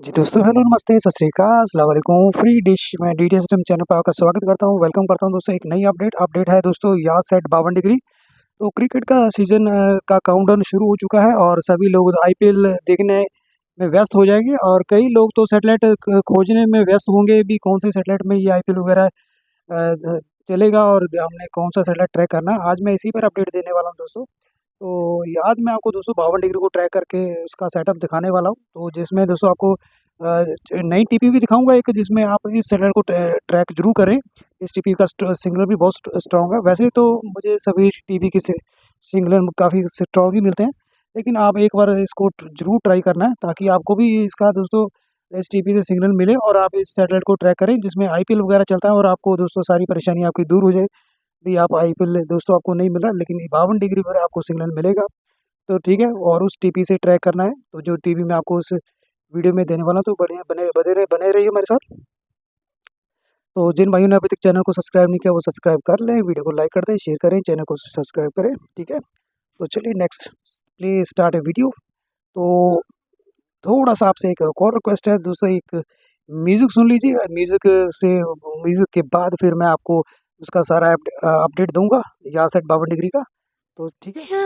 जी दोस्तों, हेलो, नमस्ते, सत श्री अकाल, अस्सलाम वालेकुम। फ्री डिश में डीडीएसएम चैनल पर आपका स्वागत करता हूँ, वेलकम करता हूँ दोस्तों। एक नई अपडेट है दोस्तों, याद सेट 52 डिग्री। तो क्रिकेट का सीज़न का काउंटडाउन शुरू हो चुका है और सभी लोग आईपीएल देखने में व्यस्त हो जाएंगे और कई लोग तो सैटेलाइट खोजने में व्यस्त होंगे भी, कौन से सैटेलाइट में ये आईपीएल वगैरह चलेगा और हमने कौन सा सैटेलाइट ट्रैक करना है। आज मैं इसी पर अपडेट देने वाला हूँ दोस्तों। तो ये आज मैं आपको दोस्तों 52 डिग्री को ट्रैक करके उसका सेटअप दिखाने वाला हूँ। तो जिसमें दोस्तों आपको नई टीपी भी दिखाऊंगा एक, जिसमें आप इस सेटअप को ट्रैक जरूर करें। इस टीपी का सिग्नल भी बहुत स्ट्रॉन्ग है। वैसे तो मुझे सभी टीपी के सिग्नल काफ़ी स्ट्रॉन्ग ही मिलते हैं, लेकिन आप एक बार इसको जरूर ट्राई करना है ताकि आपको भी इसका दोस्तों इस टीपी से सिग्नल मिले और आप इस सैटेलाइट को ट्रैक करें जिसमें आईपीएल वगैरह चलता है और आपको दोस्तों सारी परेशानी आपकी दूर हो जाए। भी आप आईपीएल दोस्तों आपको नहीं मिल रहा, लेकिन 52 डिग्री पर आपको सिग्नल मिलेगा। तो ठीक है, और उस टीपी से ट्रैक करना है। तो जो टीपी मैं आपको उस वीडियो में देने वाला हूं, तो बढ़िया बने रहिए हमारे साथ। तो जिन भाइयों ने अभी तक चैनल को सब्सक्राइब नहीं किया वो सब्सक्राइब कर लें, वीडियो को लाइक कर दें, शेयर करें, चैनल को सब्सक्राइब करें। ठीक है, तो चलिए next please start A video. तो थोड़ा सा आपसे एक और रिक्वेस्ट है दोस्तों, एक म्यूज़िक सुन लीजिए। म्यूज़िक के बाद फिर मैं आपको उसका सारा अपडेट दूंगा यहाँ से 52 डिग्री का। तो ठीक है।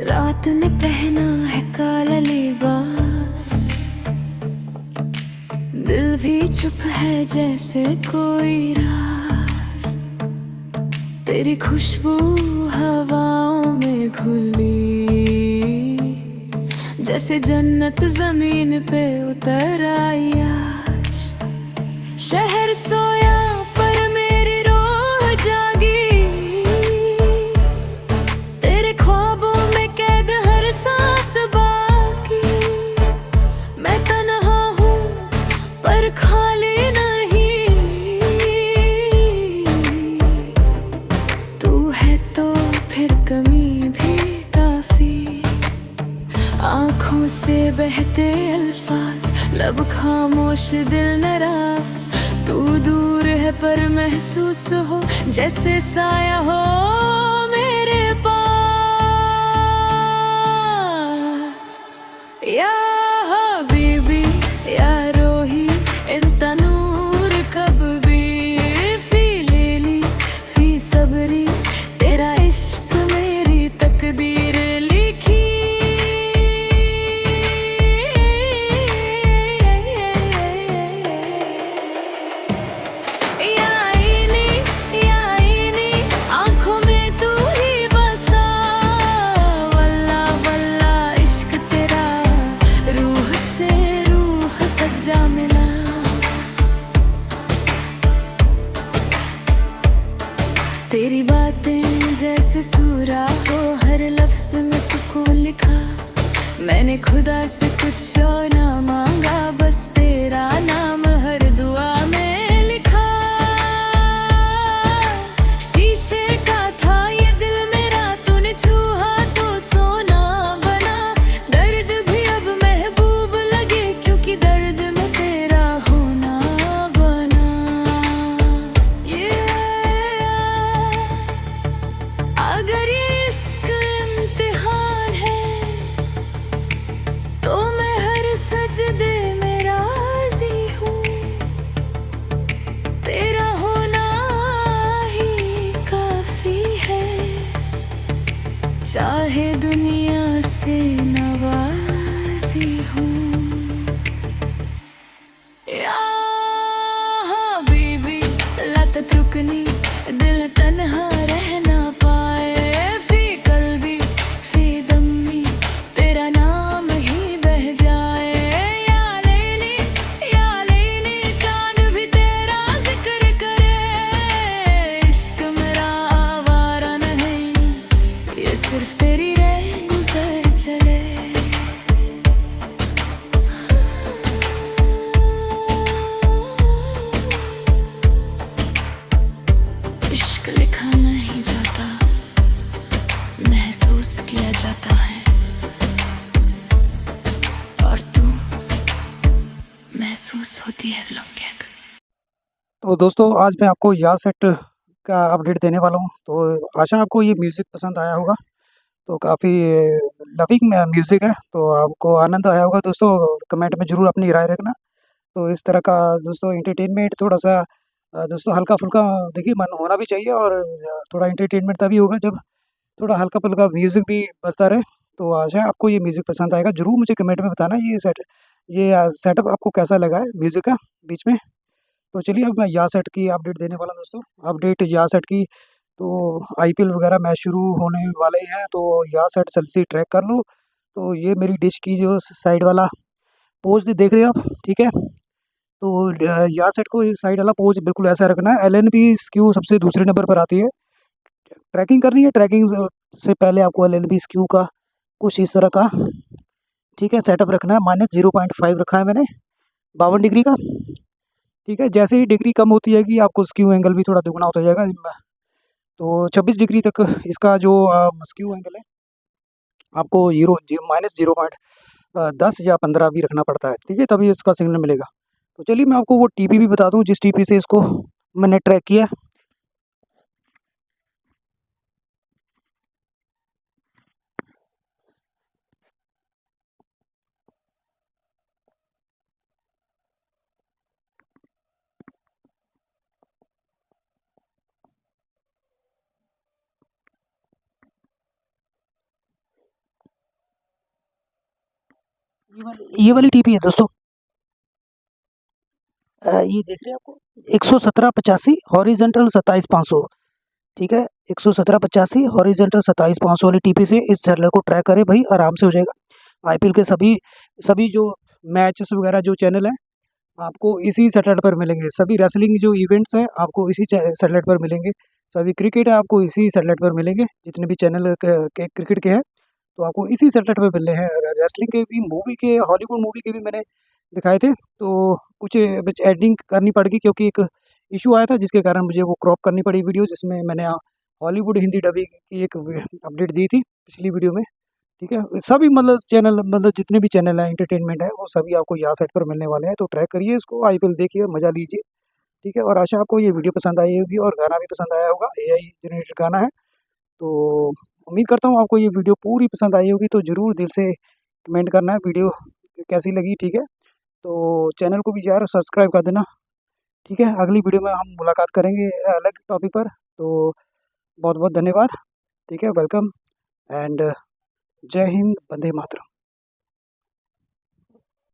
रात ने पहना है काला लिबास, दिल भी चुप है जैसे कोई राज। तेरी खुशबू हवाओं में घुली, जैसे जन्नत जमीन पे उतर आई आज। शहर सोया पर मेरी रूह जागी, तेरे ख्वाबों में कैद हर सांस बाकी। मैं तन्हा हूँ पर खाली नहीं, तू है तो फिर कमी भी काफी। आँखों से बहते अल्फाज, लब खामोश दिल नाराज। तू दूर है पर महसूस हो जैसे साया हो मेरे पास। या हबीबी या रोही इंता नूर कब भी, फी लेली फी सबरी, तेरा इश्क मेरी तकदीर लिखी। या आईनी आंखों में तू ही बसा, वल्ला वल्ला इश्क तेरा रूह से रूह तक जा मिला। तेरी बातें जैसे सूरा हो, हर लफ्ज में सुकून लिखा। मैंने खुदा से कुछ और ना मांगा, बस तेरा नाम हर दुआ में लिखा। शीशे का था ये दिल मेरा, तूने छुआ तो सोना बना। दर्द भी अब महबूब लगे क्योंकि दर्द में तेरा होना बना। अगर ये इश्क इम्तिहान है तो मैं हर सजदे में राजी हूँ। तेरा होना ही काफी है, चाहे दुनिया से नवाजी हूँ। या हबीबी ला तत्रुकनी, दिल तन्हा रह ना पाए। फी कल्बी फी दम्मी, तेरा नाम ही बह जाए। या लेली चांद भी तेरा जिक्र करे। इश्क मेरा आवारा नहीं, ये सिर्फ तेरी रह गुजर चले। जाता है और तू महसूस होती है लंघक। तो दोस्तों आज मैं आपको या सेट का अपडेट देने वाला हूँ। तो आशा आपको ये म्यूज़िक पसंद आया होगा। तो काफ़ी लविंग म्यूज़िक है, तो आपको आनंद आया होगा दोस्तों। कमेंट में ज़रूर अपनी राय रखना। तो इस तरह का दोस्तों एंटरटेनमेंट थोड़ा-सा दोस्तों हल्का-फुल्का देखिए मन होना भी चाहिए, और थोड़ा एंटरटेनमेंट तभी होगा जब थोड़ा हल्का-फुल्का म्यूज़िक भी बजता रहे। तो आशा है आपको ये म्यूज़िक पसंद आएगा। ज़रूर मुझे कमेंट में बताना ये सेटअप आपको कैसा लगा है म्यूज़िक का बीच में। तो चलिए अब मैं या सेट की अपडेट देने वाला हूँ दोस्तों। अपडेट या सेट की, तो आईपीएल वगैरह मैच शुरू होने वाले हैं, तो या सेट जल्दी से ट्रैक कर लो। तो ये मेरी डिश की जो साइड वाला पोज़ देख रहे हो आप, ठीक है? तो या सेट को साइड वाला पोज़ बिल्कुल ऐसा रखना है। एलएनबी स्क्यू सबसे दूसरे नंबर पर आती है। ट्रैकिंग करनी है, ट्रैकिंग से पहले आपको एलएनबी स्क्यू का कुछ इस तरह का, ठीक है, सेटअप रखना है। -0.5 रखा है मैंने 52 डिग्री का, ठीक है? जैसे ही डिग्री कम होती जाएगी आपको स्क्यू एंगल भी थोड़ा दुगना होता जाएगा। तो 26 डिग्री तक इसका जो स्क्यू एंगल है आपको -0.10 या 15 भी रखना पड़ता है, ठीक है? तभी इसका सिग्नल मिलेगा। तो चलिए मैं आपको वो टीपी भी बता दूँ जिस टीपी से इसको मैंने ट्रैक किया। ये वाली टीपी है दोस्तों। ये देख रहे हैं आपको 11785 हॉरिजॉन्टल 27500, ठीक है? 11785 हॉरिजॉन्टल 27500 वाली टीपी से इस चैनल को ट्रैक करें भाई, आराम से हो जाएगा। आईपीएल के सभी सभी जो मैचेस वगैरह जो चैनल हैं आपको इसी सैटेलाइट पर मिलेंगे। सभी रेसलिंग जो इवेंट्स हैं आपको इसी सैटेलाइट पर मिलेंगे। सभी क्रिकेट है आपको इसी सैटेलाइट पर मिलेंगे। जितने भी चैनल के क्रिकेट के हैं तो आपको इसी सैटेलाइट पे मिल रहे हैं। रेसलिंग के भी, मूवी के, हॉलीवुड मूवी के भी मैंने दिखाए थे। तो कुछ कुछ एडिटिंग करनी पड़ेगी क्योंकि एक इशू आया था जिसके कारण मुझे वो क्रॉप करनी पड़ी वीडियो, जिसमें मैंने हॉलीवुड हिंदी डबिंग की एक अपडेट दी थी पिछली वीडियो में, ठीक है? सभी मतलब चैनल, मतलब जितने भी चैनल हैं एंटरटेनमेंट है वो सभी आपको यहाँ साइट पर मिलने वाले हैं। तो ट्रैक करिए इसको, आईपीएल देखिए, मज़ा लीजिए, ठीक है? और आशा आपको ये वीडियो पसंद आई होगी और गाना भी पसंद आया होगा। एआई जनरेटेड गाना है। तो उम्मीद करता हूँ आपको ये वीडियो पूरी पसंद आई होगी। तो ज़रूर दिल से कमेंट करना है वीडियो कैसी लगी, ठीक है? तो चैनल को भी यार सब्सक्राइब कर देना, ठीक है? अगली वीडियो में हम मुलाकात करेंगे अलग टॉपिक पर। तो बहुत बहुत धन्यवाद, ठीक है? वेलकम एंड जय हिंद, वंदे मातरम।